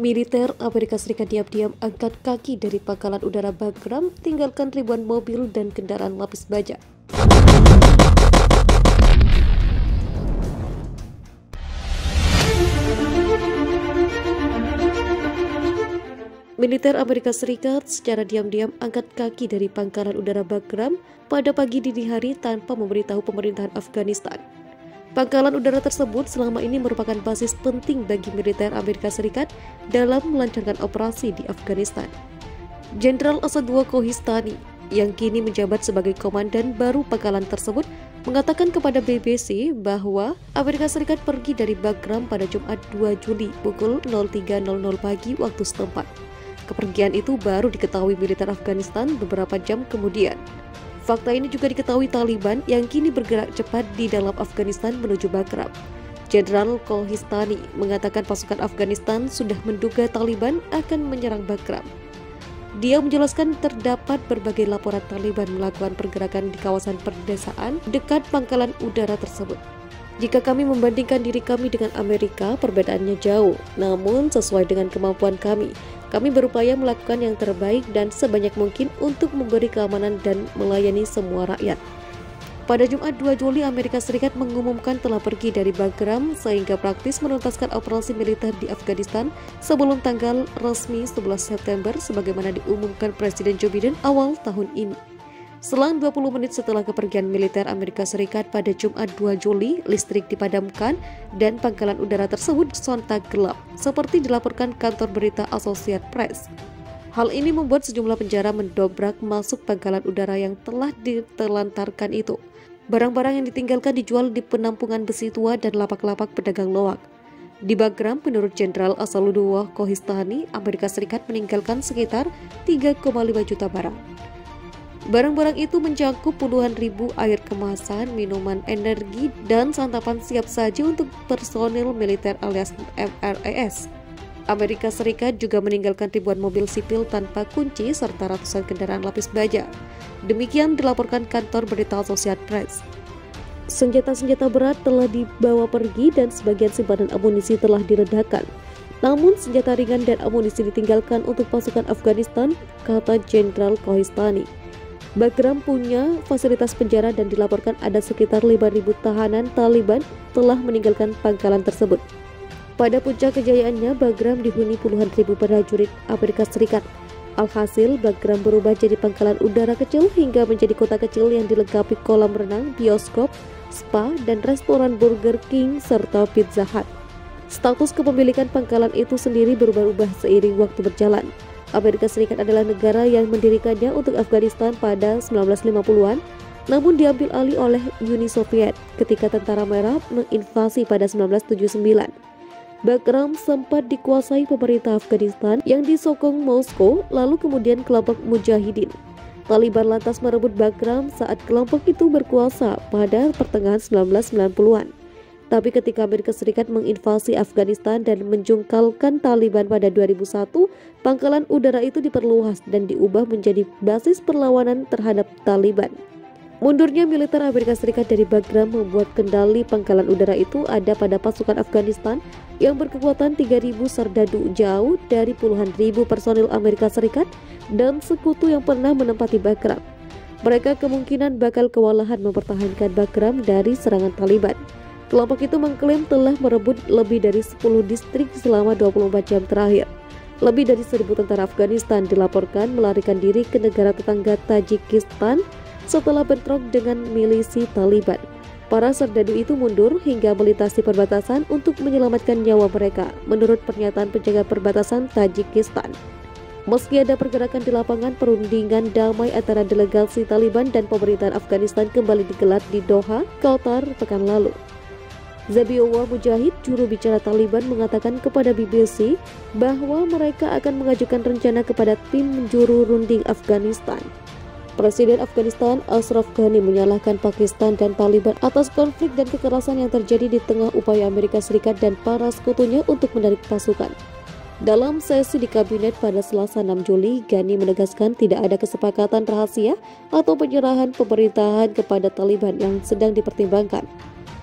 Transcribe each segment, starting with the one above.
Militer Amerika Serikat diam-diam angkat kaki dari pangkalan udara Bagram, tinggalkan ribuan mobil dan kendaraan lapis baja. Militer Amerika Serikat secara diam-diam angkat kaki dari pangkalan udara Bagram pada pagi dini hari tanpa memberitahu pemerintahan Afghanistan. Pangkalan udara tersebut selama ini merupakan basis penting bagi militer Amerika Serikat dalam melancarkan operasi di Afghanistan. Jenderal Asadullah Kohistani yang kini menjabat sebagai komandan baru pangkalan tersebut mengatakan kepada BBC bahwa Amerika Serikat pergi dari Bagram pada Jumat 2 Juli pukul 03.00 pagi waktu setempat. Kepergian itu baru diketahui militer Afghanistan beberapa jam kemudian. Fakta ini juga diketahui Taliban yang kini bergerak cepat di dalam Afghanistan menuju Bagram. Jenderal Kohistani mengatakan pasukan Afghanistan sudah menduga Taliban akan menyerang Bagram. Dia menjelaskan terdapat berbagai laporan Taliban melakukan pergerakan di kawasan perdesaan dekat pangkalan udara tersebut. Jika kami membandingkan diri kami dengan Amerika, perbedaannya jauh. Namun sesuai dengan kemampuan kami berupaya melakukan yang terbaik dan sebanyak mungkin untuk memberi keamanan dan melayani semua rakyat. Pada Jumat 2 Juli, Amerika Serikat mengumumkan telah pergi dari Bagram sehingga praktis menuntaskan operasi militer di Afghanistan sebelum tanggal resmi 11 September sebagaimana diumumkan Presiden Joe Biden awal tahun ini. Selang 20 menit setelah kepergian militer Amerika Serikat pada Jumat 2 Juli, listrik dipadamkan dan pangkalan udara tersebut sontak gelap, seperti dilaporkan kantor berita Associated Press. Hal ini membuat sejumlah penjara mendobrak masuk pangkalan udara yang telah ditelantarkan itu. Barang-barang yang ditinggalkan dijual di penampungan besi tua dan lapak-lapak pedagang loak. Di Bagram, menurut Jenderal Asadullah Kohistani, Amerika Serikat meninggalkan sekitar 3,5 juta barang. Barang-barang itu mencakup puluhan ribu air kemasan, minuman energi, dan santapan siap saji untuk personil militer alias MRES. Amerika Serikat juga meninggalkan ribuan mobil sipil tanpa kunci serta ratusan kendaraan lapis baja. Demikian dilaporkan kantor berita Associated Press. Senjata-senjata berat telah dibawa pergi dan sebagian simpanan amunisi telah diledakkan. Namun senjata ringan dan amunisi ditinggalkan untuk pasukan Afghanistan, kata Jenderal Kohistani. Bagram punya fasilitas penjara dan dilaporkan ada sekitar 5.000 tahanan Taliban telah meninggalkan pangkalan tersebut. Pada puncak kejayaannya, Bagram dihuni puluhan ribu prajurit Amerika Serikat. Alhasil, Bagram berubah jadi pangkalan udara kecil hingga menjadi kota kecil yang dilengkapi kolam renang, bioskop, spa, dan restoran Burger King serta Pizza Hut. Status kepemilikan pangkalan itu sendiri berubah-ubah seiring waktu berjalan. Amerika Serikat adalah negara yang mendirikannya untuk Afghanistan pada 1950-an, namun diambil alih oleh Uni Soviet ketika Tentara Merah menginvasi pada 1979. Bagram sempat dikuasai pemerintah Afghanistan yang disokong Moskow, lalu kemudian kelompok Mujahidin. Taliban lantas merebut Bagram saat kelompok itu berkuasa pada pertengahan 1990-an. Tapi ketika Amerika Serikat menginvasi Afghanistan dan menjungkalkan Taliban pada 2001, pangkalan udara itu diperluas dan diubah menjadi basis perlawanan terhadap Taliban. Mundurnya militer Amerika Serikat dari Bagram membuat kendali pangkalan udara itu ada pada pasukan Afghanistan yang berkekuatan 3.000 serdadu jauh dari puluhan ribu personil Amerika Serikat dan sekutu yang pernah menempati Bagram. Mereka kemungkinan bakal kewalahan mempertahankan Bagram dari serangan Taliban. Kelompok itu mengklaim telah merebut lebih dari 10 distrik selama 24 jam terakhir. Lebih dari 1.000 tentara Afghanistan dilaporkan melarikan diri ke negara tetangga Tajikistan setelah bentrok dengan milisi Taliban. Para serdadu itu mundur hingga melintasi perbatasan untuk menyelamatkan nyawa mereka, menurut pernyataan penjaga perbatasan Tajikistan. Meski ada pergerakan di lapangan, perundingan damai antara delegasi Taliban dan pemerintahan Afghanistan kembali digelar di Doha, Qatar pekan lalu. Zabiullah Mujahid, juru bicara Taliban, mengatakan kepada BBC bahwa mereka akan mengajukan rencana kepada tim juru runding Afghanistan. Presiden Afghanistan Ashraf Ghani menyalahkan Pakistan dan Taliban atas konflik dan kekerasan yang terjadi di tengah upaya Amerika Serikat dan para sekutunya untuk menarik pasukan. Dalam sesi di kabinet pada Selasa 6 Juli, Ghani menegaskan tidak ada kesepakatan rahasia atau penyerahan pemerintahan kepada Taliban yang sedang dipertimbangkan.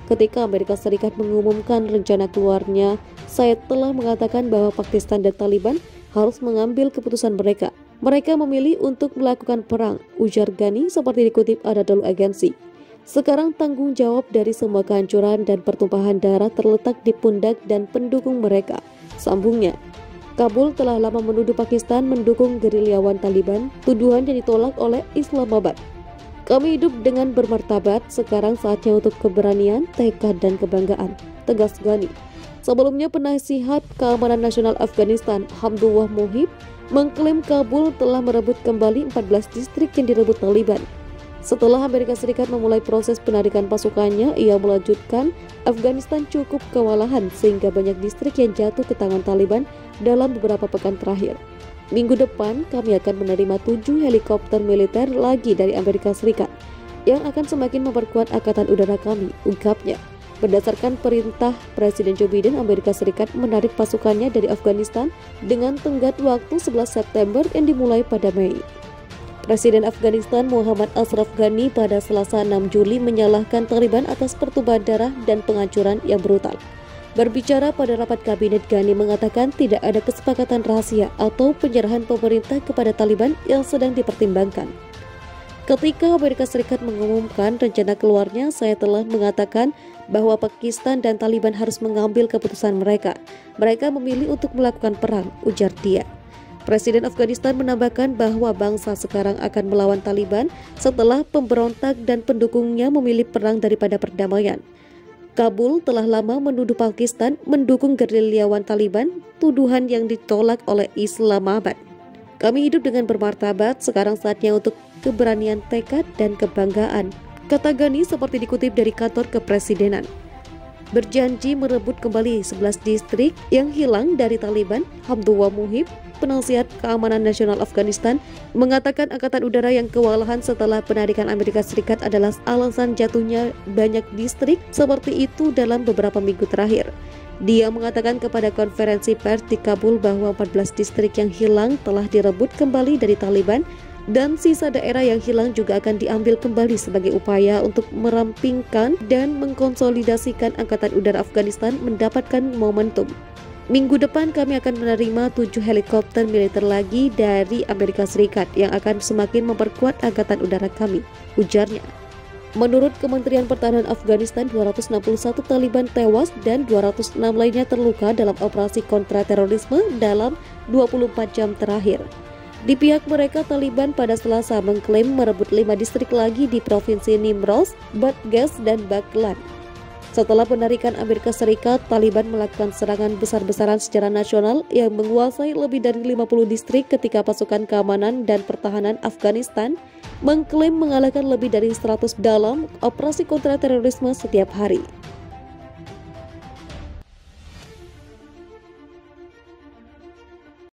Ketika Amerika Serikat mengumumkan rencana keluarnya, Said telah mengatakan bahwa Pakistan dan Taliban harus mengambil keputusan mereka. Mereka memilih untuk melakukan perang, ujar Ghani seperti dikutip Anadolu Agency. Sekarang tanggung jawab dari semua kehancuran dan pertumpahan darah terletak di pundak dan pendukung mereka, sambungnya. Kabul telah lama menuduh Pakistan mendukung gerilyawan Taliban, tuduhan yang ditolak oleh Islamabad. Kami hidup dengan bermartabat, sekarang saatnya untuk keberanian, tekad, dan kebanggaan, tegas Ghani. Sebelumnya, penasihat Keamanan Nasional Afghanistan, Hamdullah Mohib, mengklaim Kabul telah merebut kembali 14 distrik yang direbut Taliban. Setelah Amerika Serikat memulai proses penarikan pasukannya, ia melanjutkan, Afghanistan cukup kewalahan sehingga banyak distrik yang jatuh ke tangan Taliban dalam beberapa pekan terakhir. Minggu depan, kami akan menerima 7 helikopter militer lagi dari Amerika Serikat yang akan semakin memperkuat angkatan udara kami, ungkapnya. Berdasarkan perintah Presiden Joe Biden, Amerika Serikat menarik pasukannya dari Afghanistan dengan tenggat waktu 11 September yang dimulai pada Mei. Presiden Afghanistan Muhammad Ashraf Ghani pada Selasa 6 Juli menyalahkan Taliban atas pertumpahan darah dan penghancuran yang brutal. Berbicara pada rapat kabinet, Ghani mengatakan tidak ada kesepakatan rahasia atau penyerahan pemerintah kepada Taliban yang sedang dipertimbangkan. Ketika Amerika Serikat mengumumkan rencana keluarnya, saya telah mengatakan bahwa Pakistan dan Taliban harus mengambil keputusan mereka. Mereka memilih untuk melakukan perang, ujar dia. Presiden Afghanistan menambahkan bahwa bangsa sekarang akan melawan Taliban setelah pemberontak dan pendukungnya memilih perang daripada perdamaian. Kabul telah lama menuduh Pakistan mendukung gerilyawan Taliban, tuduhan yang ditolak oleh Islamabad. Kami hidup dengan bermartabat, sekarang saatnya untuk keberanian, tekad, dan kebanggaan, kata Ghani seperti dikutip dari kantor kepresidenan. Berjanji merebut kembali 11 distrik yang hilang dari Taliban, Hamdullah Mohib, penasihat Keamanan Nasional Afghanistan, mengatakan angkatan udara yang kewalahan setelah penarikan Amerika Serikat adalah alasan jatuhnya banyak distrik seperti itu dalam beberapa minggu terakhir. Dia mengatakan kepada konferensi pers di Kabul bahwa 14 distrik yang hilang telah direbut kembali dari Taliban dan sisa daerah yang hilang juga akan diambil kembali sebagai upaya untuk merampingkan dan mengkonsolidasikan angkatan udara Afghanistan mendapatkan momentum. Minggu depan kami akan menerima 7 helikopter militer lagi dari Amerika Serikat yang akan semakin memperkuat angkatan udara kami, ujarnya. Menurut Kementerian Pertahanan Afghanistan, 261 Taliban tewas dan 206 lainnya terluka dalam operasi kontraterorisme dalam 24 jam terakhir. Di pihak mereka, Taliban pada Selasa mengklaim merebut 5 distrik lagi di Provinsi Nimroz, Badghis, dan Baghlan. Setelah penarikan Amerika Serikat, Taliban melakukan serangan besar-besaran secara nasional yang menguasai lebih dari 50 distrik ketika pasukan keamanan dan pertahanan Afghanistan mengklaim mengalahkan lebih dari 100 dalam operasi kontraterorisme setiap hari.